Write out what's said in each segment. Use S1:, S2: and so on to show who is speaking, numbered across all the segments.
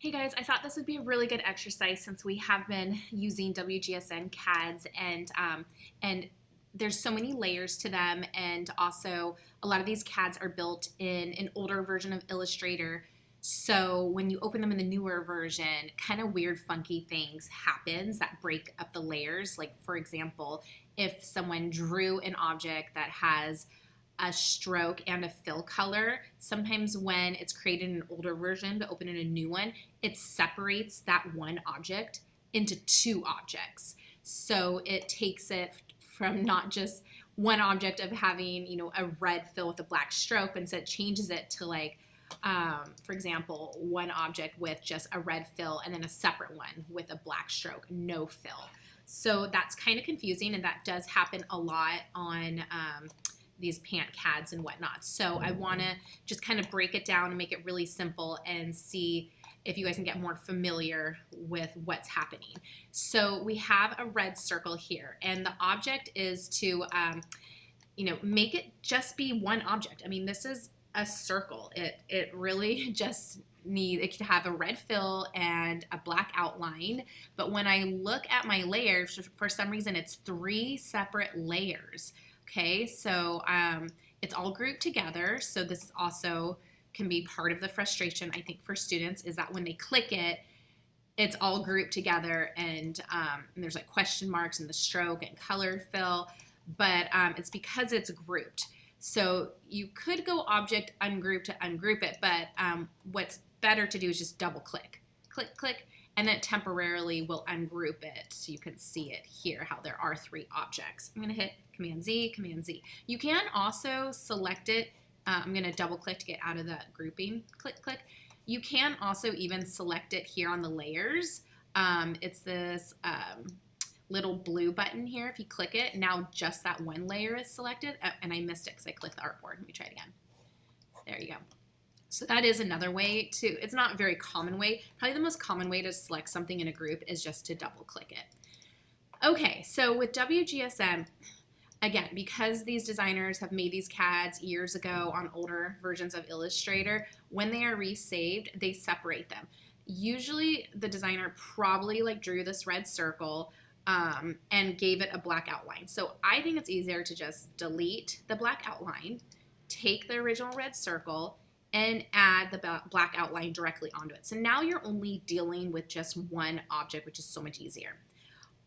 S1: Hey guys, I thought this would be a really good exercise since we have been using WGSN CADS and there's so many layers to them, and also a lot of these CADs are built in an older version of Illustrator. So when you open them in the newer version, kind of weird funky things happens that break up the layers. Like for example, if someone drew an object that has a stroke and a fill color, sometimes when it's created in an older version to open in a new one, it separates that one object into two objects. So it takes it from not just one object of having, a red fill with a black stroke, but instead it changes it to for example, one object with just a red fill and then a separate one with a black stroke, no fill. So that's kind of confusing, and that does happen a lot on these pant CADs and whatnot. So I want to just kind of break it down and make it really simple and see if you guys can get more familiar with what's happening. So we have a red circle here, and the object is to, make it just be one object. I mean, this is a circle. It really just it could have a red fill and a black outline. But when I look at my layers, for some reason, it's three separate layers. Okay, so it's all grouped together. So this also can be part of the frustration, I think, for students, is that when they click it, it's all grouped together, and there's like question marks in the stroke and color fill, but it's because it's grouped. So you could go object ungroup to ungroup it, but what's better to do is just double click, click, and then temporarily will ungroup it so you can see it here, how there are three objects. I'm going to hit Command Z, Command Z. You can also select it. I'm going to double click to get out of the grouping. Click. You can also even select it here on the layers. It's this little blue button here. If you click it, now just that one layer is selected. And I missed it because I clicked the artboard. Let me try it again. There you go. So that is another way to, it's not a very common way. Probably the most common way to select something in a group is just to double click it. Okay, so with WGSN, again, because these designers have made these CADs years ago on older versions of Illustrator, when they are resaved, they separate them. Usually the designer probably drew this red circle and gave it a black outline. So I think it's easier to just delete the black outline, take the original red circle, and add the black outline directly onto it. So now you're only dealing with just one object, which is so much easier.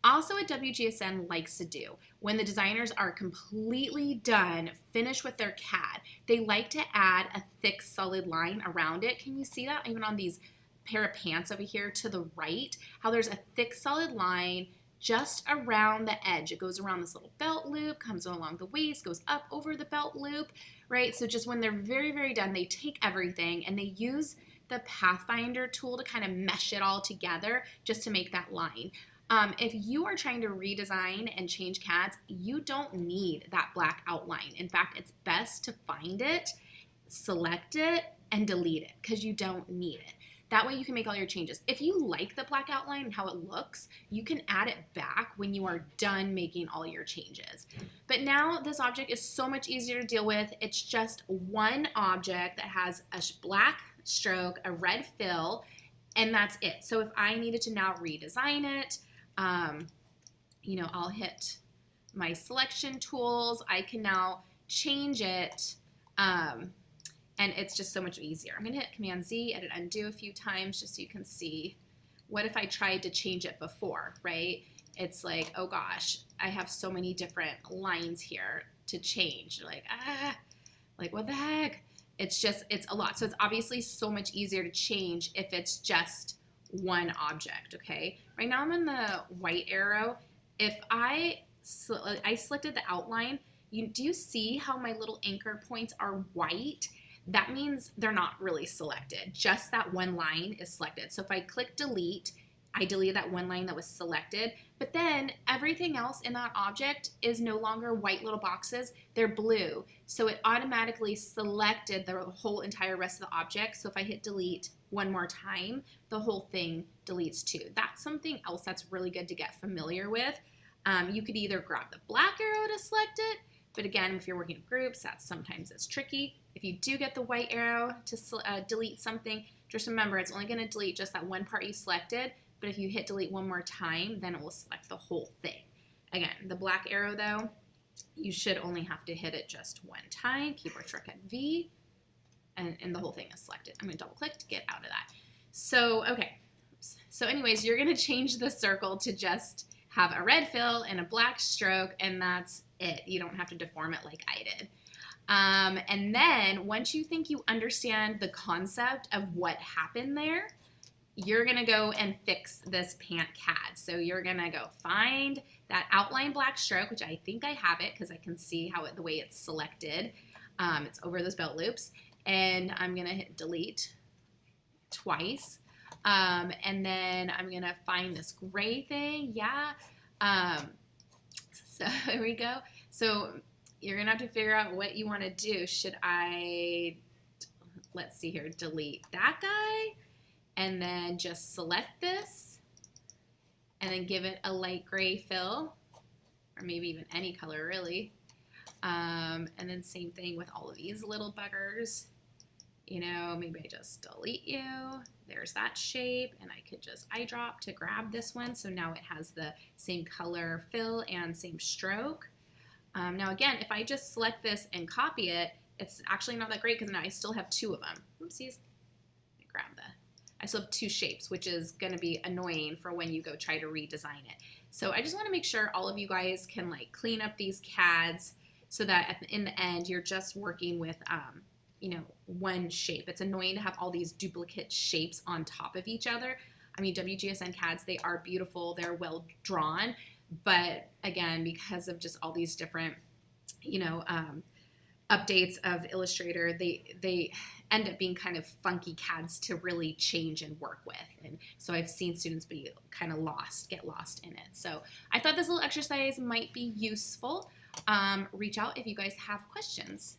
S1: Also, what WGSN likes to do, when the designers are completely done, finished with their CAD, they like to add a thick solid line around it. Can you see that even on these pair of pants over here to the right, how there's a thick solid line just around the edge. It goes around this little belt loop, comes along the waist, goes up over the belt loop, right? So just when they're very, very done, they take everything and they use the Pathfinder tool to kind of mesh it all together just to make that line. If you are trying to redesign and change CADs, you don't need that black outline. In fact, it's best to find it, select it, and delete it because you don't need it. That way you can make all your changes. If you like the black outline and how it looks, you can add it back when you are done making all your changes. But now this object is so much easier to deal with. It's just one object that has a black stroke, a red fill, and that's it. So if I needed to now redesign it, I'll hit my selection tools. I can now change it. And it's just so much easier. I'm going to hit Command Z, edit, undo a few times just so you can see what if I tried to change it before, right? It's like, oh gosh, I have so many different lines here to change. Like what the heck? It's a lot. So it's obviously so much easier to change if it's just one object, okay? Right now I'm in the white arrow. If I selected the outline, do you see how my little anchor points are white? That means they're not really selected. Just that one line is selected. So if I click delete, I delete that one line that was selected, but then everything else in that object is no longer white little boxes, they're blue. So it automatically selected the whole entire rest of the object. So if I hit delete one more time, the whole thing deletes too. That's something else that's really good to get familiar with. You could either grab the black arrow to select it, but again, if you're working in groups, sometimes it's tricky. If you do get the white arrow to delete something, Just remember, it's only going to delete just that one part you selected, but if you hit delete one more time, then it will select the whole thing. Again, the black arrow though, you should only have to hit it just one time, keyboard shortcut V, and the whole thing is selected. I'm going to double click to get out of that. So, okay. So anyways, you're going to change the circle to just have a red fill and a black stroke, and that's it. You don't have to deform it like I did. And then once you think you understand the concept of what happened there, you're going to go and fix this pant CAD. So you're going to go find that outline black stroke, which I think I have it because I can see how the way it's selected. It's over those belt loops. And I'm going to hit delete twice. And then I'm going to find this gray thing. Yeah. So here we go. So you're going to have to figure out what you want to do. Should I, let's see here, delete that guy and then just select this and then give it a light gray fill, or maybe even any color really. And then same thing with all of these little buggers. You know, maybe I just delete you. There's that shape, and I could just eyedrop to grab this one. So now it has the same color fill and same stroke. Now again, if I just select this and copy it, it's actually not that great because now I still have two of them. Oopsies. Let me grab I still have two shapes, which is going to be annoying for when you go try to redesign it. So I just want to make sure all of you guys can like clean up these CADs so that in the end you're just working with you know, one shape. It's annoying to have all these duplicate shapes on top of each other. I mean, WGSN CADs, they are beautiful, they're well drawn, but again, because of just all these different, you know, updates of Illustrator, they end up being kind of funky CADs to really change and work with. And so I've seen students be kind of get lost in it. So I thought this little exercise might be useful. Reach out if you guys have questions.